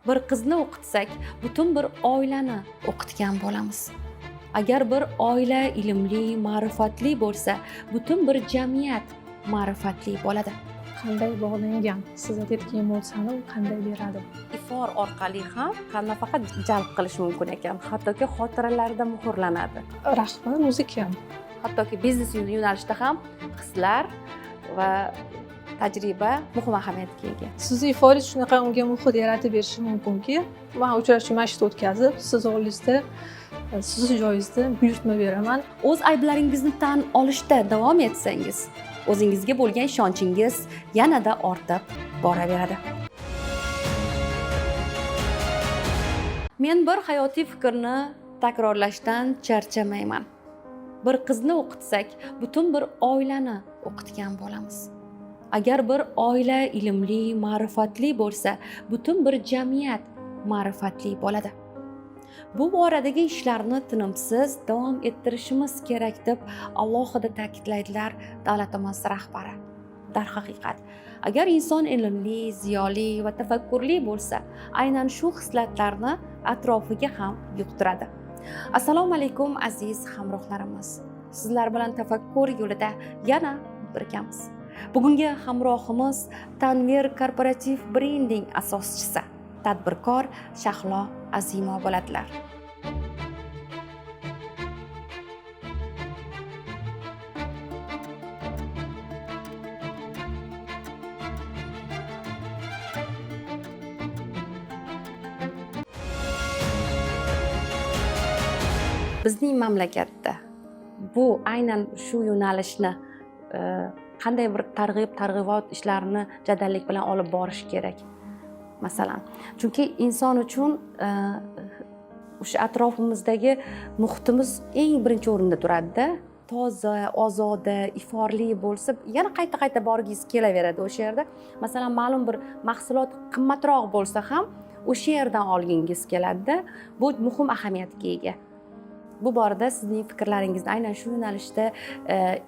bir qizni o'qitsak, butun bir oilani o'qitgan bo'lamiz. Agar bir oila ilmli, ma'rifatli bo'lsa, butun bir jamiyat ma'rifatli bo'ladi. Qanday bog'langan, siz aytayotgan emotsiyani u qanday beradi? Ifor orqali ham nafaqat jalb qilish mumkin ekan, hattoki xotiralarda muhrlanadi. Rahbar muzika. Hattoki biznes yo'nalishida ham hislar va tajriba muhim ahamiyatga ega. Sizni ifodangiz shunaqa unga muhit yaratib berishi mumkinki, man uchrashuv mashq o'tkazib, siz oldingizda, siz joyingizda buyurtma beraman. O'z ayblaringizni tan olishda davom etsangiz, o'zingizga bo'lgan ishonchingiz yanada ortib boraveradi. Men bir hayotiy fikrni takrorlashdan charchamayman. Bir qizni o'qitsak, butun bir oilani o'qitgan bo'lamiz. Agar bir oila ilmli, ma'rifatli bo'lsa, butun bir jamiyat ma'rifatli bo'ladi. Bu boradagi ishlarni tinimsiz davom ettirishimiz kerak deb alohida ta'kidlaydilar davlatimiz rahbari. Darhaqiqat, agar inson ilmli, ziyoli va tafakkurli bo'lsa, aynan shu hislatlarni atrofiga ham yuqtiradi. Assalomu alaykum aziz hamrohlarimiz. Sizlar bilan tafakkur yo'lida yana birgamiz. Bugungi hamrohimiz Tanvir korporativ brending asoschisi, tadbirkor Shahlo Azimo bo'ladilar. Bizning mamlakatda bu aynan shu yo'nalishni qanday bir targ'ibot ishlarini jadallik bilan olib borish kerak. Masalan, chunki inson uchun o'sha atrofimizdagi muhitimiz eng birinchi o'rinda turadi-da. Toza, ozoda, iforli bo'lsa, yana qayta borgingiz kelaveradi o'sha yerda. Masalan, ma'lum bir mahsulot qimmatroq bo'lsa ham o'sha yerdan olgingiz keladi-da. Bu muhim ahamiyatga ega. Bu borada sizning fikrlaringizni aynan shu yo'nalishda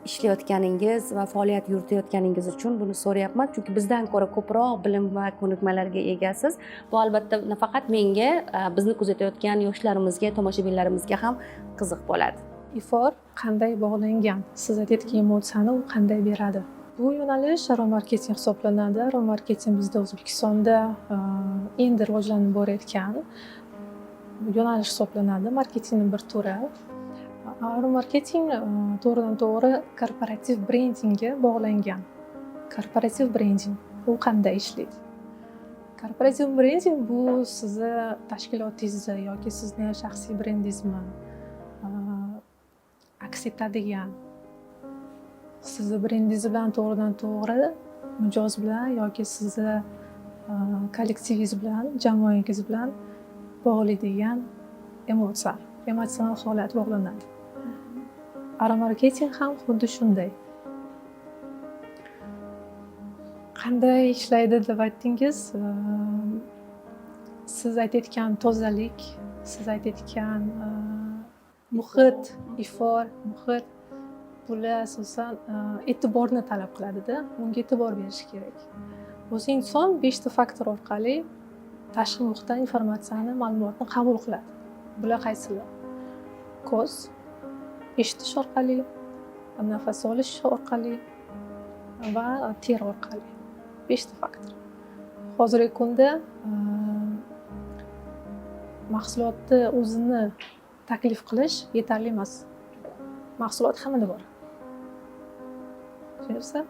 ishlayotganingiz va faoliyat yuritayotganingiz uchun buni so'rayapman, chunki bizdan ko'ra ko'proq bilim va ko'nikmalarga egasiz. Bu albatta nafaqat menga, bizni kuzatayotgan yoshlarimizga, tomoshabinlarimizga ham qiziq bo'ladi. Ifor qanday bog'langan, siz aytayotgan emotsiyani u qanday beradi? Bu yo'nalish marketing hisoblanadi. Marketing bizda O'zbekistonda endi rivojlanib borayotgan yo'nalish hisoblanadi, marketingning bir turi. Marketing to'g'ridan to'g'ri korporativ brendingga bog'langan. Korporativ brending u qanday ishlaydi? Korporativ brending bu sizni tashkilotingizni yoki sizni shaxsiy brendingizni aks etadigan, sizni brendingiz bilan to'g'ridan to'g'ri mijoz bilan yoki sizni kollektivingiz bilan, jamoangiz bilan bog'laydigan emotsional holat bog'lanadi. Marketing ham xuddi shunday. Qanday ishlaydi deb aytdingiz? Siz aytayotgan tozalik, siz aytayotgan muhit, ifor, muhit bular asosan e'tiborni talab qiladi-da, unga e'tibor berish kerak. O'zi inson 5 ta faktor orqali tashqi muhitdan informatsiyani, ma'lumotni qabul qiladi. Bular qaysilar? Ko'z, eshitish orqali, nafas olish orqali va teri orqali. 5 ta faktor. Hozirgi kunda mahsulotni o'zini taklif qilish yetarli emas. Mahsulot hammada bor. Tushunarsiz?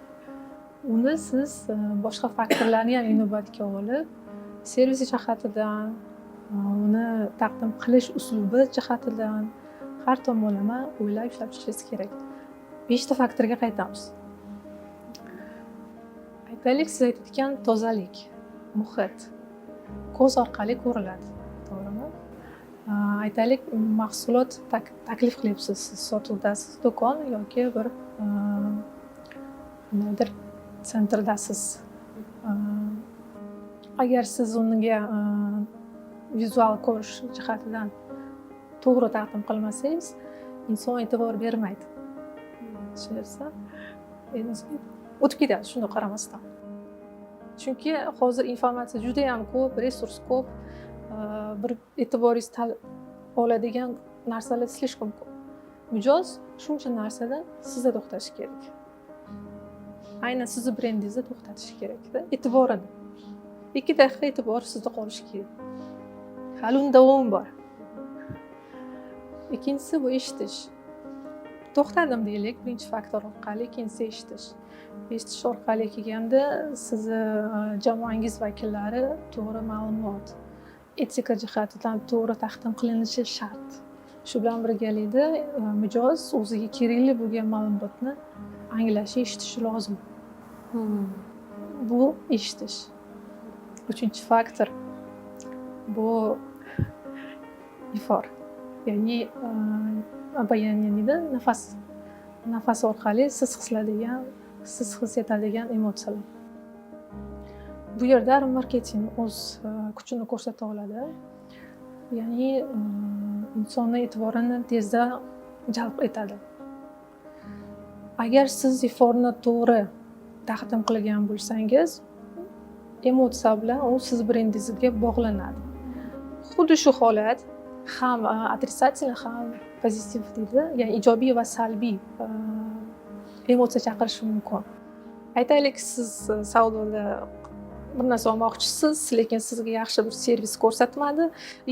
Unda siz boshqa faktorlarni ham inobatga olib, servis jihatidan, uni taqdim qilish uslubi jihatidan har tomonlama o'ylab ishlab chiqishingiz kerak. 5 ta faktorga qaytamiz. Aytaylik, siz aytayotgan tozalik, muhit ko'z orqali ko'riladi, to'g'rimi? Aytaylik, mahsulot taklif qilyapsiz, siz sotuvdasiz, do'kon yoki bir nimadir sentrdasiz. Agar siz unga vizual ko'rish jihatidan to'g'ri taqdim qilmasangiz, inson e'tibor bermaydi. Tushunarsiz? Endi o'tib ketadi shunday qaramasdan. chunki hozir informatsiya juda ham ko'p, resurs ko'p, bir e'tiboringiz oladigan narsalar слишком ko'p. Mijoz shuncha narsadan sizda to'xtashi kerak. Aynan sizni brendingizni to'xtatish kerakda, e'tiborini. 2 daqiqa e'tibor sizda qolishi kerak. Hali unda davom bor. Ikkinchisi bu eshitish. To'xtadim deylik, birinchi faktor orqali, ikkinchisi eshitish. Eshitish orqali kelganda sizni jamoangiz vakillari to'g'ri ma'lumot, etika jihatidan to'g'ri taqdim qilinishi shart. Shu bilan birgalikda mijoz o'ziga kerakli bo'lgan ma'lumotni anglashi, eshitishi lozim. Bu eshitish. Uchinchi faktor bu ifor. Ya'ni обоняние nafas orqali siz his etadigan emotsiyalar. Bu yerda marketing o'z kuchini ko'rsata oladi. Ya'ni insonni e'tiborini tezda jalb etadi. Agar siz iforni to'g'ri taqdim qilgan bo'lsangiz, emotsiya bilan u siz brendingizga bog'lanadi. Xuddi shu holat ham отрицательный, ham pozitiv deydi, ya'ni ijobiy va salbiy emotsiya chaqirishi mumkin. Aytaylik, siz savdoda bir narsa olmoqchisiz, lekin sizga yaxshi bir servis ko'rsatmadi.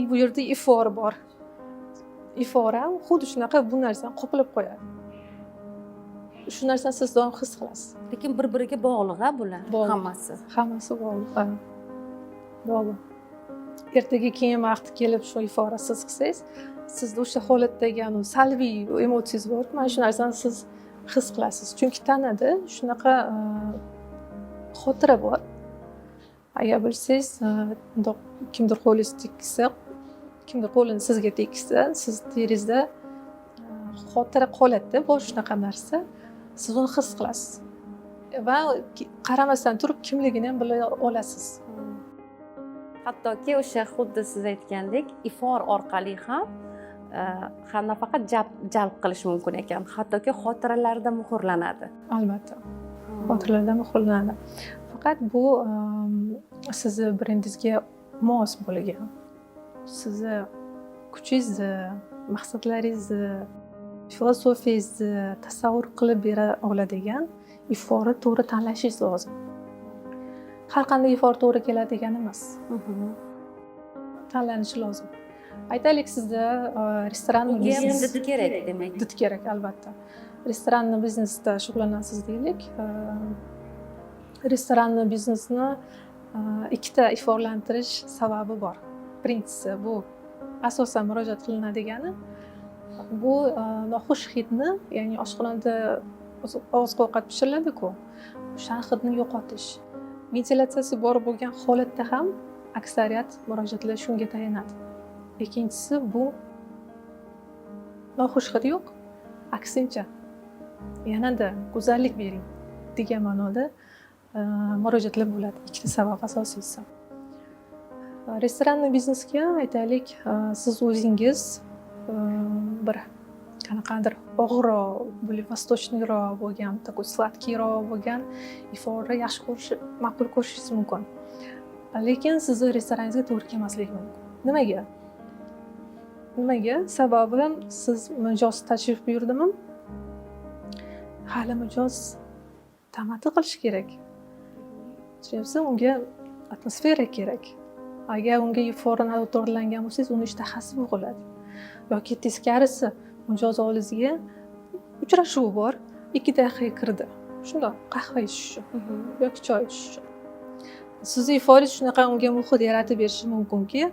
Bu yerda ifor bor. Ifor ham xuddi shunaqa bu narsani qoplab qo'yadi. Shu narsani siz doim his qilasiz. Lekin bir-biriga bog'liq bular hammasi. Hammasi bog'liq. Bog'liq. Ertaga keyin vaqti kelib shu ifora siz qilsangiz, sizda o'sha holatdagi salbiy emotsiyangiz bor. Mana shu narsani siz his qilasiz. Chunki tanada shunaqa xotira bor. Agar bilsangiz, kimdir qo'lingiz teksa, kimdir qo'lini sizga teksa, siz teringizda xotira qoladi, bor shunaqa narsa. Siz uni his qilasiz. Va qaramasdan turib kimligini ham bila olasiz. Hattoki o'sha xuddi siz aytgandek, ifor orqali ham nafaqat jalb qilish mumkin ekan, hattoki xotiralarda muhrlanadi. Albatta. Xotiralarda muhrlanadi. Faqat bu sizni brendingizga mos bo'lgan, sizni kuchingizni, maqsadlaringizni, filosofiyangizni tasavvur qilib bera oladigan iforni to'g'ri tanlashingiz lozim. Har qanday ifor to'g'ri keladi degani emas. Tanlanishi lozim. Aytaylik, sizda restoranni biznes did kerak demak. Did kerak, albatta. Restoranni biznesda shug'ullanasiz deylik. Restoranni biznesni ikkita iforlantirish sababi bor. Birinchisi bu asosan murojaat qilinadigan bu noxush hidni, ya'ni oshxonada oziq ovqat pishiriladi-ku, o'sha hidni yo'qotish. Ventilyatsiyasi bor bo'lgan holatda ham aksariyat murojaatlar shunga tayanadi. Ikkinchisi bu noxush hid yo'q, aksincha yanada go'zallik bering degan ma'noda murojaatlar bo'ladi. Ikkita sabab asosiysi. Restoranni biznesga aytaylik, siz o'zingiz bir qanaqadir og'irroq, vostochniroq bo'lgan, такой sladkiyroq bo'lgan iforni yaxshi ko'rish, ma'qul ko'rishingiz mumkin. Lekin sizni restorangizga to'g'ri kelmasligi mumkin. Nimaga? Nimaga? Sababi siz mijoz tashrif buyurdimi? Hali mijoz tamati qilish kerak. Tushunsiz, unga atmosfera kerak. Agar unga iforni o'rlangan bo'lsangiz, uni ishtahasi bo'g'iladi. Yoki teskarisi, mijoz oldingizga uchrashuv bor, 2 daqiqa kirdi. Shundoq qahva ichish uchun yoki choy ichish uchun. Sizni iforangiz shunaqa unga muhit yaratib berishi mumkinki,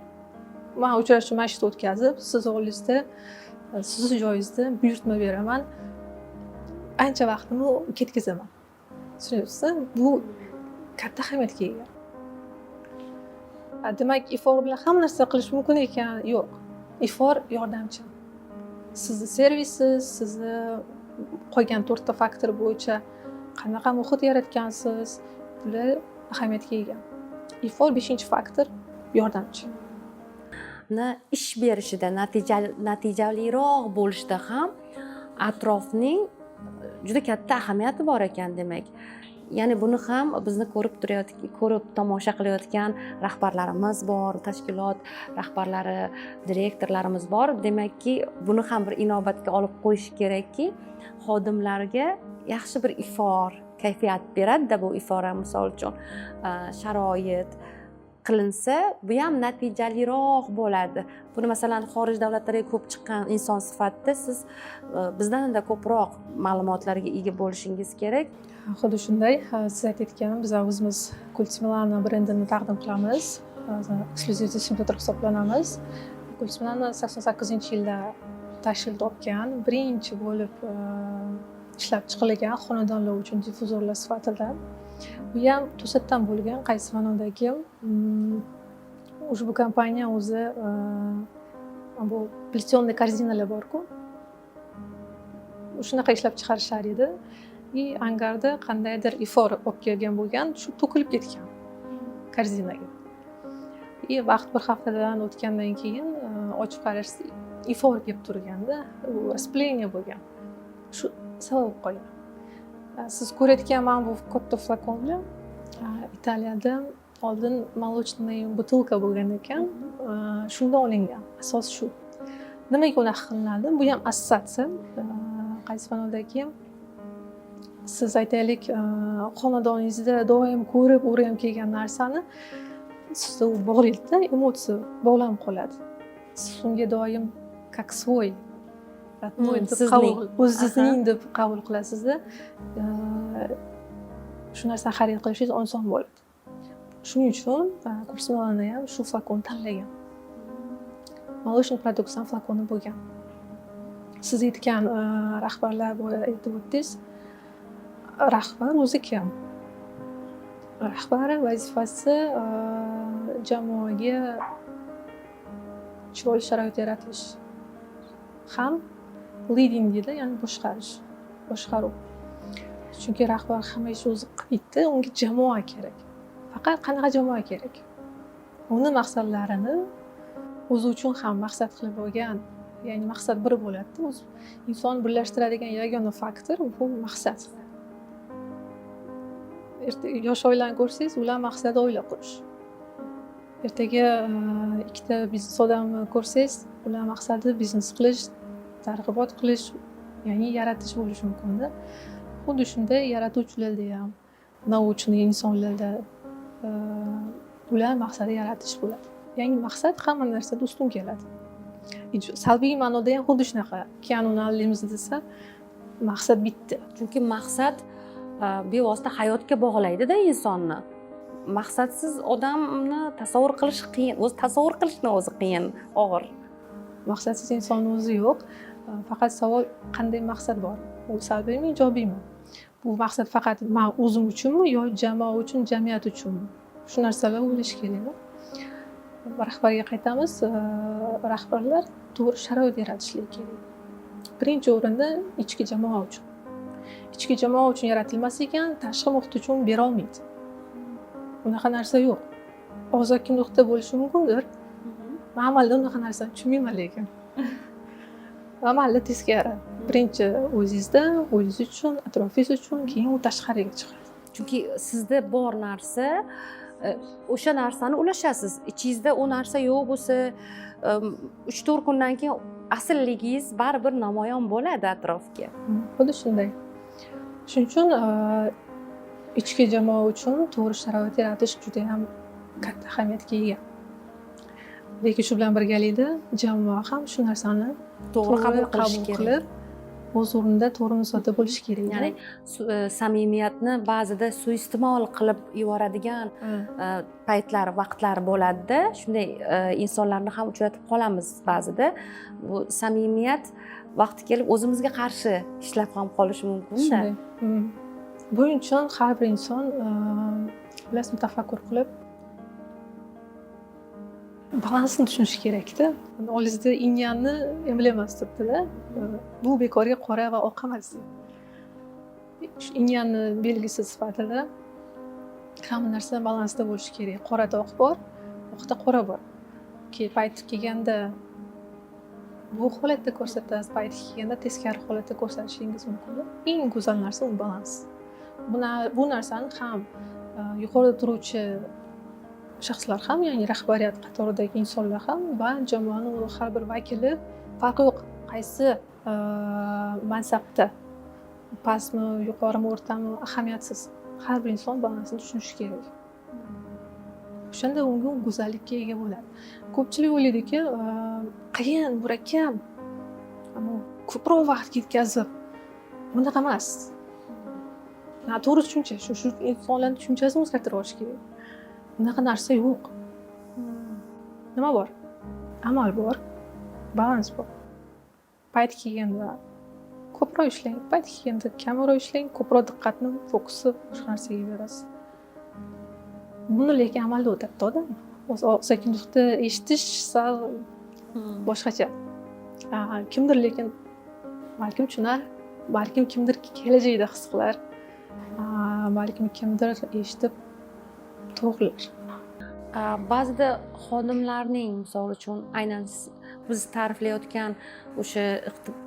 men uchrashuv mashq o'tkazib, siz oldingizda, sizni joyingizda buyurtma beraman, ancha vaqtimni ketkazaman. Tushunasiz? Bu katta ahamiyatga ega. Demak, ifor bilan hamma narsa qilish mumkin ekan, yo'q. Ifor yordamchi. Sizni servisingiz, sizni qo'ygan 4 ta faktor bo'yicha qanaqa muhit yaratgansiz, bular ahamiyatga ega. Ifor 5-faktor yordamchi. Ish berishida, natijaliroq bo'lishda ham atrofning juda katta ahamiyati bor ekan demak. ya'ni buni ham bizni ko'rib tomosha qilayotgan rahbarlarimiz bor, tashkilot rahbarlari, direktorlarimiz bor. Demakki, buni ham bir inobatga olib qo'yish kerakki, xodimlarga yaxshi bir ifor, kayfiyat beradi-da bu ifor ham, misol uchun sharoit qilinsa, bu ham natijaliroq bo'ladi. Buni masalan xorij davlatlarga ko'p chiqqan inson sifatida siz bizdan-da ko'proq ma'lumotlarga ega bo'lishingiz kerak. Xuddi shunday, siz aytayotgan biz o'zimiz Kulti Milano brendini taqdim qilamiz. Eksklyuziv distributor hisoblanamiz. Kulti Milano 88-yilda tashkil topgan, birinchi bo'lib ishlab chiqilgan xonadonlar uchun difuzorlar sifatida. Bu ham to'satdan bo'lgan, qaysi manodagi ushbu kompaniya o'zi bu plyonli korзинаlar bor-ku. Shunaqa ishlab chiqarishar edi. Angarda qandaydir ifor olib kelgan bo'lgan, shu to'kilib ketgan korзинаga. Vaqt bir haftadan o'tgandan keyin ochib qarashsa, ifor kelib turganda, u распление bo'lgan. Shu sabab qolgan. Siz ko'rayotgan mana bu katta flakonlar Italiyada oldin молочный butilka bo'lgan ekan, shunda olingan. Asos shu. Nimaga unaqa qilinadi? Bu ham assotsiatsiya. Qaysi fanodagi siz aytaylik, xonadoningizda doim ko'rib, o'rganib kelgan narsani sizda u bog'laydi-da, emotsiya bog'lanib qoladi. Siz unga doim как свой, o'zingizning deb qabul qilasizda. Shu narsani xarid qilishingiz oson bo'ladi. Shuning uchun Kulti Milano ham shu flakonni tanlagan. Молочный produksiya flakoni bo'lgan. Siz aytgan rahbarlar aytib o'tdingiz. Rahbar o'zi kim? Rahbar vazifasi jamoaga chiroyli sharoit yaratish. Ham leading deydi, ya'ni boshqaruv. Chunki rahbar hamma ishni o'zi qilmaydi, unga jamoa kerak. Faqat qanaqa jamoa kerak? Uni maqsadlarini o'zi uchun ham maqsad qilib olgan, ya'ni maqsad bir bo'ladi. O'z inson birlashtiradigan yagona faktor bu maqsad. Yosh oilani ko'rsangiz, ular maqsadi oila qurish. Ertaga ikkita biznes odamni ko'rsangiz, ular maqsadi biznes qilish, targ'ibot qilish, ya'ni yaratish bo'lishi mumkin-da. Xuddi shunday yaratuvchilarda ham, nauchniy insonlarda ular maqsadi yaratish bo'ladi. Ya'ni maqsad hamma narsada ustun keladi. Salbiy ma'noda ham xuddi shunaqa. Kanunalimiz desa, maqsad bitta. Chunki maqsad bevosita hayotga bog'laydi-da insonni. Maqsadsiz odamni tasavvur qilish qiyin, o'zi tasavvur qilishni o'zi qiyin, og'ir. Maqsadsiz insonni o'zi yo'q. Faqat savol qanday maqsad bor? U salbiymi, ijobiymi? Bu maqsad faqat men o'zim uchunmi yo jamoa uchun, jamiyat uchunmi? Shu narsalar o'ylash kerak. Rahbarga qaytamiz. Rahbarlar to'g'ri sharoit yaratishligi kerak. Birinchi o'rinda ichki jamoa uchun. Ichki jamoa uchun yaratilmas ekan, tashqi muhit uchun bera olmaydi. Unaqa narsa yo'q. Og'zaki nuqta bo'lishi mumkindir. Men amalda unaqa narsani tushunmayman lekin. Amalda teskari. Birinchi o'zingizda, o'zingiz uchun, atrofingiz uchun, keyin u tashqariga chiqadi. Chunki sizda bor narsa, o'sha narsani ulashasiz. Ichingizda u narsa yo'q bo'lsa, 3-4 kundan keyin aslligingiz baribir namoyon bo'ladi atrofga. Xuddi shunday. Shuning uchun ichki jamoa uchun to'g'ri sharoit yaratish juda ham katta ahamiyatga ega. Lekin shu bilan birgalikda jamoa ham shu narsani to'g'ri qabul qilish kerak. O'z o'rnida to'g'ri munosabatda bo'lish kerak. Ya'ni samimiyatni ba'zida suiiste'mol qilib yuboradigan paytlar, vaqtlar bo'ladi-da. Shunday insonlarni ham uchratib qolamiz ba'zida. Bu samimiyat vaqti kelib o'zimizga qarshi ishlab ham qolishi mumkin-da. Buning uchun har bir inson bilasizmi, tafakkur qilib balansni tushunish kerak-da. Oldingizda inyanni emblemasi turibdi-da. Bu bekorga qora va oq emas. Inyanni belgisi sifatida hamma narsa balansda bo'lishi kerak. Qorada oq bor, oqda qora bor. Payti kelganda bu holatda ko'rsatasiz, payti kelganda teskari holatda ko'rsatishingiz mumkin. Eng go'zal narsa u balans. bu narsani ham yuqorida turuvchi shaxslar ham, ya'ni rahbariyat qatoridagi insonlar ham va jamoani har bir vakili, farqi yo'q qaysi mansabda, pastmi, yuqorimi, o'rtami, ahamiyatsiz, har bir inson bu narsani tushunishi kerak. O'shanda unga go'zallikka ega bo'ladi. Ko'pchilik o'ylaydiki, qiyin, murakkab, ammo ko'proq vaqt ketkazib, bunaqa emas. To'g'ri tushuncha, shu insonlarning tushunchasini o'zgartirib olish kerak. Bunaqa narsa yo'q. Nima bor? Amal bor, balans bor. Payt kelganda ko'proq ishlang, payt kelganda kamroq ishlang, ko'proq diqqatni, fokusni boshqa narsaga berasiz. Buni lekin amalda o'tadi odam. Sekin nuqta eshitish sal boshqacha. Kimdir lekin balkim tushunar, balkim kimdir kelajakda his qilar, balkim kimdir eshitib to'g'rilar. Ba'zida xodimlarning, misol uchun, aynan biz ta'riflayotgan o'sha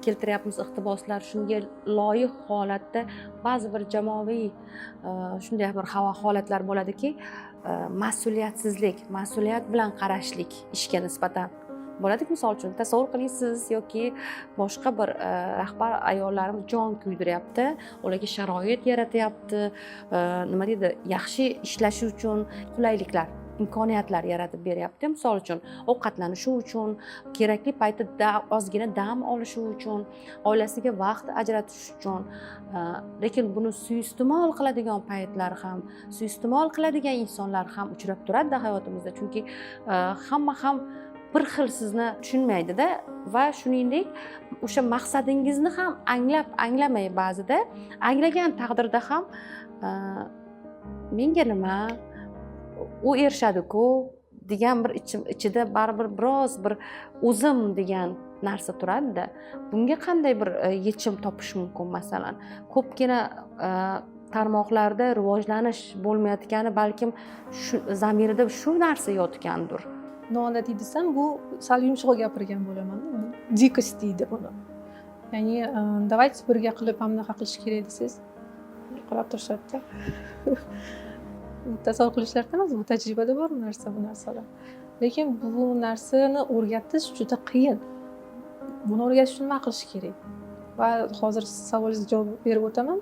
keltiryapmiz iqtiboslar shunga loyiq holatda ba'zi bir jamoaviy shunday bir holatlar bo'ladiki, mas'uliyatsizlik, mas'uliyat bilan qarashlik ishga nisbatan bo'ladi. Misol uchun tasavvur qiling, siz yoki boshqa bir rahbar ayollarimiz jon kuydiryapti, ularga sharoit yaratyapti, nima deydi, yaxshi ishlashi uchun qulayliklar, imkoniyatlar yaratib beryapti. Misol uchun ovqatlanishi uchun, kerakli paytda ozgina dam olishi uchun, oilasiga vaqt ajratish uchun. Lekin buni suiiste'mol qiladigan paytlar ham, suiiste'mol qiladigan insonlar ham uchrab turadi hayotimizda. Chunki hamma ham bir xil sizni tushunmaydida va shuningdek o'sha maqsadingizni ham anglamay ba'zida, anglagan taqdirda ham menga nima, u erishadi-ku degan bir ichida baribir biroz bir o'zim degan narsa turadi-da. Bunga qanday bir yechim topish mumkin? Masalan, ko'pgina tarmoqlarda rivojlanish bo'lmayotgani balkim shu zamirida shu narsa yotgandir. Noodatiy desam, bu sal yumshoq gapirgan bo'laman. Dikost deydi buni. Ya'ni, давайте birga qilib hamnaqa qilish kerak desangiz, qarab turishadi-da. Tasavvur qilishlarda emas, bu tajribada bor bu narsalar. Lekin bu narsani o'rgatish juda qiyin. Buni o'rgatish uchun nima qilish kerak? Va hozir savolingizga javob berib o'taman.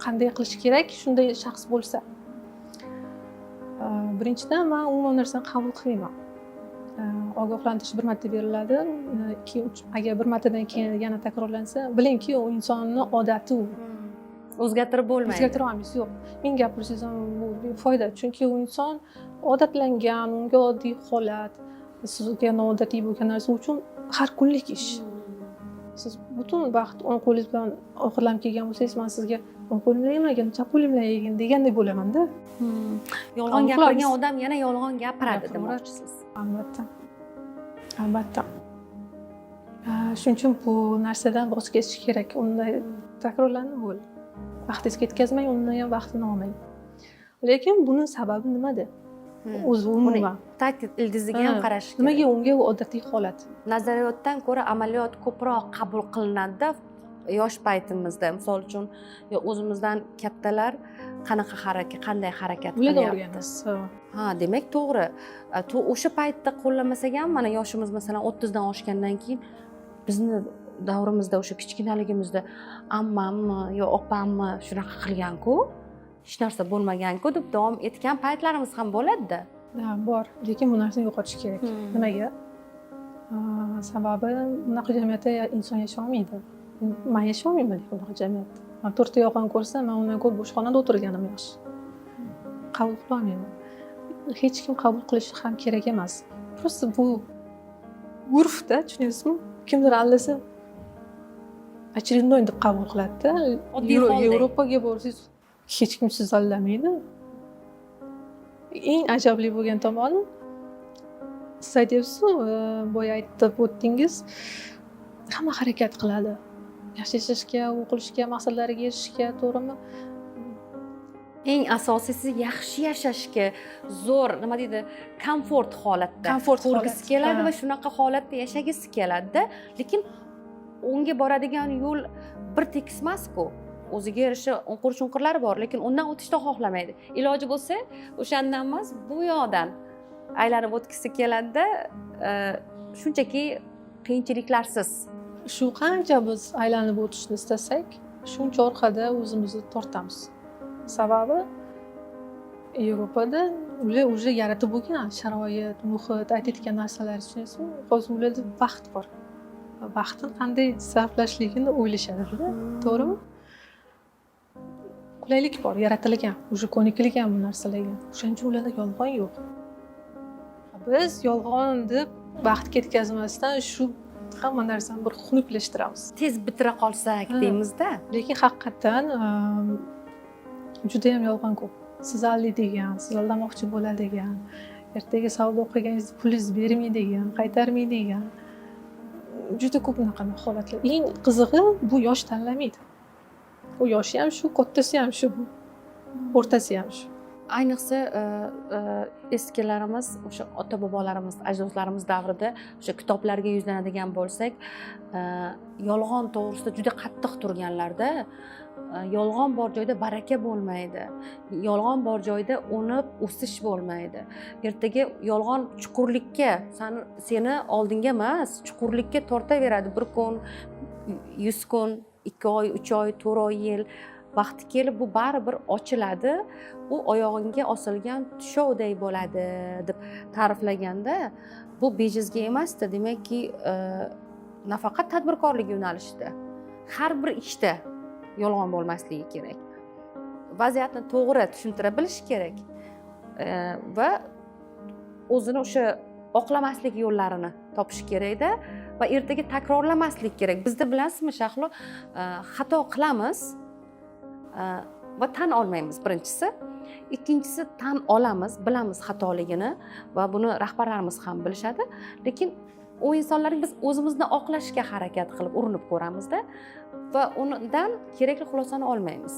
Qanday qilish kerak shunday shaxs bo'lsa? Birinchidan, men umuman narsani qabul qilmayman. Ogohlantirish bir marta beriladi, agar bir martadan keyin yana takrorlansa, bilingki, u insonning odati u. O'zgartirib bo'lmaydi. O'zgartira olmaysiz, yo'q. Men gapirishingiz ham bu foyda, chunki u inson odatlangan, unga oddiy holat, sizga noodatiy bo'lgan narsa uchun har kunlik ish. Siz butun vaqt o'ng qo'lingiz bilan ovqatlanib kelgan bo'lsangiz, men sizga o'ng qo'lim bilan yemagan, chap qo'lim bilan yegin degandek bo'laman-da. Yolg'on gapirgan odam yana yolg'on gapiradi demoqchisiz. Albatta. Albatta. Shuning uchun bu narsadan voz kechish kerak. Unday takrorlanib bo'ldi. Vaqtingizni ketkazmang, undan ham vaqtini olmang. Lekin buni sababi nimada? O'zi umuman ta'kid ildiziga ham qarash kerak. Nimaga unga u odatiy holat? Nazariyotdan ko'ra amaliyot ko'proq qabul qilinadi-da yosh paytimizda. Misol uchun, o'zimizdan kattalar qanday harakat qilyapti. Demak, to'g'ri. O'sha paytda qo'llamasak ham, mana yoshimiz masalan 30 dan oshgandan keyin bizni davrimizda, o'sha kichkinaligimizda ammammi yo opammi shunaqa qilgan-ku, hech narsa bo'lmagan-ku deb davom etgan paytlarimiz ham bo'ladi-da. Bor, lekin bu narsani yo'qotish kerak. Nimaga? Sababi bunaqa jamiyatda inson yashay olmaydi. Men yashay olmayman bunaqa jamiyatda. Men 4 ta yoqani ko'rsam, men undan ko'ra bosh xonada o'tirganim yaxshi. Qabul qila olmayman. Hech kim qabul qilishi ham kerak emas. Просто bu urfda, tushunasizmi? Kimdir aldasa очередной deb qabul qiladi-da. Yevropaga borsangiz hech kim sizni aldamaydi. Eng ajabli bo'lgan tomoni, siz aytyapsiz-ku, boya aytib o'tdingiz, hamma harakat qiladi. Yaxshi yashashga, o'qishga, maqsadlariga erishishga, to'g'rimi? Eng asosiysi yaxshi yashashga, zo'r, nima deydi, komfort holatda ko'rgisi keladi va shunaqa holatda yashagisi keladi-da. Lekin unga boradigan yo'l bir tekis emas-ku. o'ziga yarasha unqur shunqurlari bor, lekin undan o'tishni xohlamaydi. Iloji bo'lsa o'shandan emas, bu yoqdan aylanib o'tkisi keladida, shunchaki qiyinchiliklarsiz. Shu qancha biz aylanib o'tishni istasak, shuncha orqada o'zimizni tortamiz. Sababi Yevropada ular уже yaratib bo'lgan sharoit, muhit, aytayotgan narsalar tushunasizmi? Hozir ularda vaqt bor. Vaqtni qanday sarflashligini o'ylashadi-da, to'g'rimi? Qulaylik bor, yaratilgan, уже ko'nikilgan bu narsalarga. O'shaning uchun ularda yolg'on yo'q. Biz yolg'on deb vaqt ketkazmasdan shu hamma narsani bir xunuklashtiramiz. Tez bitira qolsak deymizda. Lekin haqiqatan juda ham yolg'on ko'p. Siz aldaydigan, siz aldamoqchi bo'ladigan, ertaga savdo qilganingizda pulingizni bermaydigan, qaytarmaydigan juda ko'p unaqa holatlar. Eng qizig'i bu yosh tanlamaydi. U yoshi ham shu, kattasi ham shu, o'rtasi ham shu. Ayniqsa eskilarimiz, o'sha ota bobolarimiz, ajdodlarimiz davrida o'sha kitoblarga yuzlanadigan bo'lsak, yolg'on to'g'risida juda qattiq turganlarda, yolg'on bor joyda baraka bo'lmaydi. Yolg'on bor joyda unib o'sish bo'lmaydi. Ertaga yolg'on chuqurlikka, seni oldinga emas, chuqurlikka tortaveradi. 1 kun, 100 kun, 2 oy, 3 oy, 4 oy, yil vaqti kelib bu baribir ochiladi. U oyog'ingga osilgan tushovday bo'ladi deb ta'riflaganda, bu bejizga emasdi. Demakki, nafaqat tadbirkorlik yo'nalishida, har bir ishda yolg'on bo'lmasligi kerak. Vaziyatni to'g'ri tushuntira bilish kerak va o'zini o'sha oqlamaslik yo'llarini topish kerakda va ertaga takrorlamaslik kerak. Bizda bilasizmi, Shahlo, xato qilamiz va tan olmaymiz birinchisi. Ikkinchisi, tan olamiz, bilamiz xatoligini va buni rahbarlarimiz ham bilishadi. Lekin u insonlarni biz o'zimizni oqlashga harakat qilib urinib ko'ramizda va undan kerakli xulosani olmaymiz.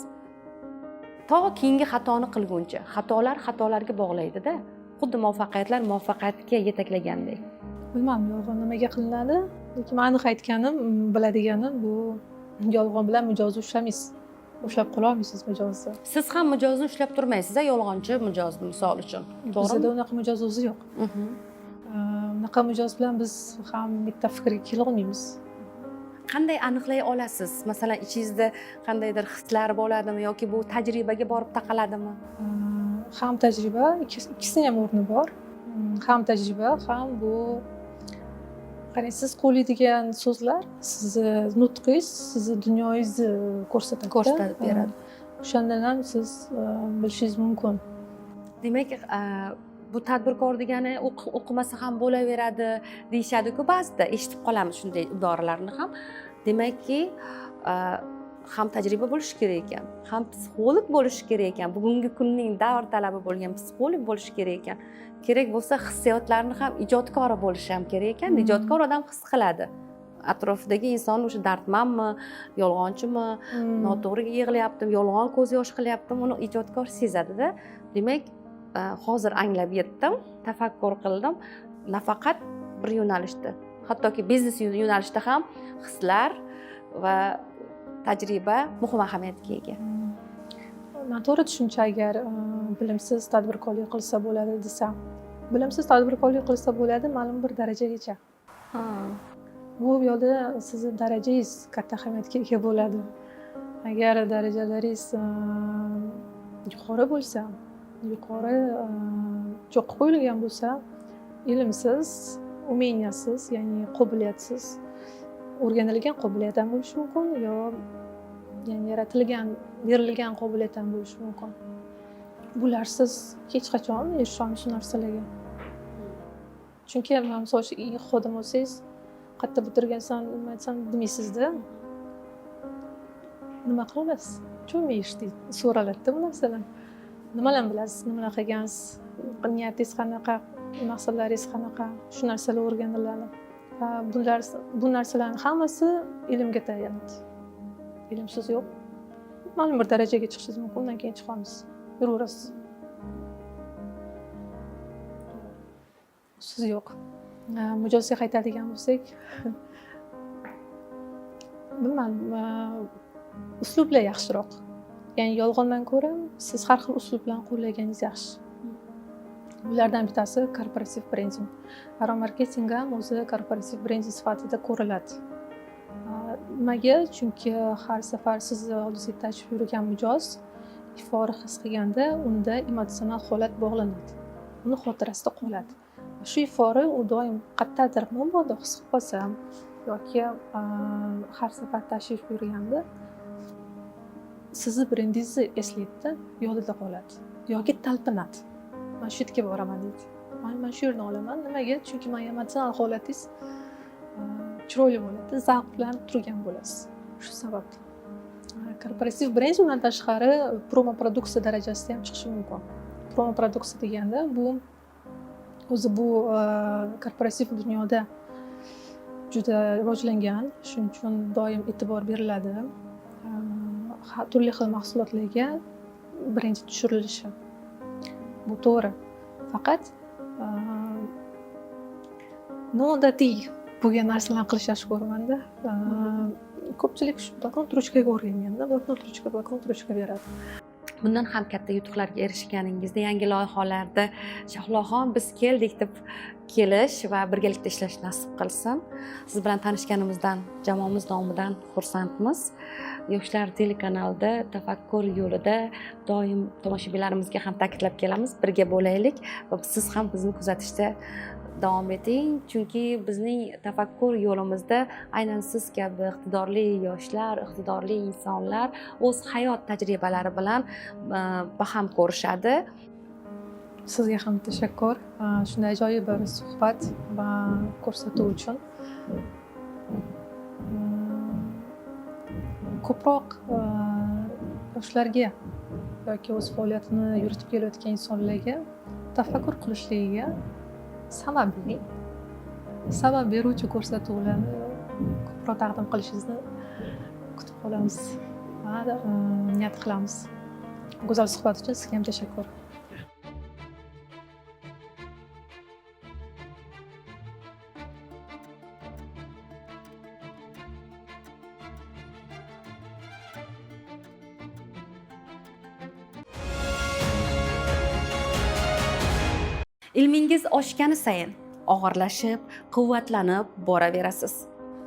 To keyingi xatoni qilguncha, xatolar xatolarga bog'laydida, xuddi muvaffaqiyatlar muvaffaqiyatga yetaklagandek. Bilmadim, yolg'on nimaga qilinadi, lekin men aniq aytganim, biladiganim bu yolg'on bilan mijozni ushlamaysiz. Ushlab qola olmaysiz mijozni. Siz ham mijozni ushlab turmaysiz, yolg'onchi mijozni misol uchun. To'g'rimi? Bizda unaqa mijoz o'zi yo'q. Unaqa mijoz bilan biz ham bitta fikrga kela olmaymiz. Qanday aniqlay olasiz? Masalan, ichingizda qandaydir hislar bo'ladimi yoki bu tajribaga borib taqaladimi? Ham tajriba, ikkisining ham o'rni bor. Ham tajriba, ham bu qarang, siz qo'llaydigan so'zlar, sizni nutqingiz, sizni dunyoyingizni ko'rsatib beradi. O'shandan ham siz bilishingiz mumkin. Demak, bu tadbirkor degani o'qimasa ham bo'laveradi deyishadi-ku ba'zida, eshitib qolamiz shunday iboralarni ham. Demakki, ham tajriba bo'lish kerak ekan, ham psixolog bo'lish kerak ekan. Bugungi kunning davr talabi bo'lgan psixolog bo'lish kerak ekan. Kerak bo'lsa hissiyotlarni ham ijodkori bo'lishi ham kerak ekan. Ijodkor odam his qiladi. Atrofidagi inson o'sha dardmanmi, yolg'onchimi, noto'g'ri yig'layaptimi, yolg'on ko'z yosh qilyaptimi, uni ijodkor sezadi-da. Demak, hozir anglab yetdim, tafakkur qildim. Nafaqat bir yo'nalishda, hattoki biznes yo'nalishida ham hislar va tajriba muhim ahamiyatga ega. Noto'g'ri tushuncha, agar bilimsiz tadbirkorlik qilsa bo'ladi desam, bilimsiz tadbirkorlik qilsa bo'ladi ma'lum bir darajagacha. Bu yo'lda sizni darajangiz katta ahamiyatga ega bo'ladi. Agar darajalaringiz yuqori bo'lsa, yuqori cho'qqa qo'yilgan bo'lsa, ilmsiz, umeniyasiz, ya'ni qobiliyatsiz, o'rganilgan qobiliyat ham bo'lishi mumkin, yo ya'ni yaratilgan, berilgan qobiliyat ham bo'lishi mumkin. Bularsiz hech qachon erisha olmaysiz narsalarga. Chunki misol uchun xodim bo'lsangiz, qayerda bitirgansan, nima aytsam bilmaysizda. Nima qila olasiz? Tushunmaysiz deydi, so'raladi bu narsalar. Nimalar bilasiz, nimalar qilgansiz, niyatingiz qanaqa, maqsadlaringiz qanaqa, shu narsalar o'rganiladi. Bu narsalarning hammasi ilmga tayanadi. Ilmsiz yo'q. Ma'lum bir darajaga chiqishingiz mumkin, undan keyin chiqa olmaysiz. Yuraverasiz. Siz yo'q. Mijozga qaytadigan bo'lsak, bilmadim, uslublar yaxshiroq. Ya'ni yolg'ondan ko'ra siz har xil uslub bilan qo'llaganingiz yaxshi. Ulardan bittasi korporativ brending. Aro marketing ham o'zi korporativ brending sifatida ko'riladi. Nimaga? Chunki har safar sizni oldingizga tashib yurgan mijoz ifori his qilganda unda emotsional holat bog'lanadi. Uni xotirasida qoladi. Shu ifori u doim qayerdadir mabodo his qilib qolsam yoki har safar tashib yurganda sizni brendingizni eslaydi, yodida qoladi yoki talpinadi. Men shu yerga boraman deydi. Men shu yerni olaman. Nimaga? Chunki men emotsional holatingiz chiroyli bo'ladi, zavqlanib turgan bo'lasiz. Shu sababli. Korporativ brending undan tashqari promo produksiya darajasida ham chiqishi mumkin. Promo produksiya deganda bu korporativ dunyoda juda rivojlangan, shuning uchun doim e'tibor beriladi. Turli xil mahsulotlarga brending tushirilishi. Bu to'g'ri. Faqat noodatiy bo'lgan narsalarni qilishni ko'raman-da. Ko'pchilik shu bloknot ruchkaga o'rganganda, bloknot ruchka beradi. Bundan ham katta yutuqlarga erishganingizda, yangi loyihalarda Shahloxon biz keldik deb kelish va birgalikda ishlash nasib qilsin. Siz bilan tanishganimizdan, jamoamiz nomidan xursandmiz. Yoshlar telekanalida tafakkur yo'lida doim tomoshabinlarimizga ham ta'kidlab kelamiz, birga bo'laylik va siz ham bizni kuzatishda davom eting, chunki bizning tafakkur yo'limizda aynan siz kabi iqtidorli yoshlar, iqtidorli insonlar o'z hayot tajribalari bilan baham ko'rishadi. Sizga ham tashakkur. Shunday ajoyib bir suhbat va ko'rsatuv uchun. Ko'proq yoshlarga yoki o'z faoliyatini yuritib kelayotgan insonlarga tafakkur qilishligiga sabab beruvchi ko'rsatuvlarni ko'proq taqdim qilishingizni kutib qolamiz va niyat qilamiz. Go'zal suhbat uchun sizga ham tashakkur. Ilmingiz oshgani sayin og'irlashib, quvvatlanib boraverasiz.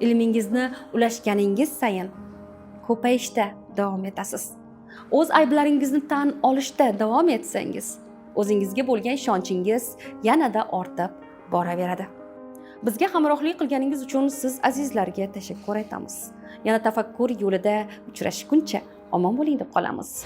Ilmingizni ulashganingiz sayin ko'payishda davom etasiz. O'z ayblaringizni tan olishda davom etsangiz, o'zingizga bo'lgan ishonchingiz yanada ortib boraveradi. Bizga hamrohlik qilganingiz uchun siz azizlarga tashakkur aytamiz. Yana tafakkur yo'lida uchrashguncha omon bo'ling deb qolamiz.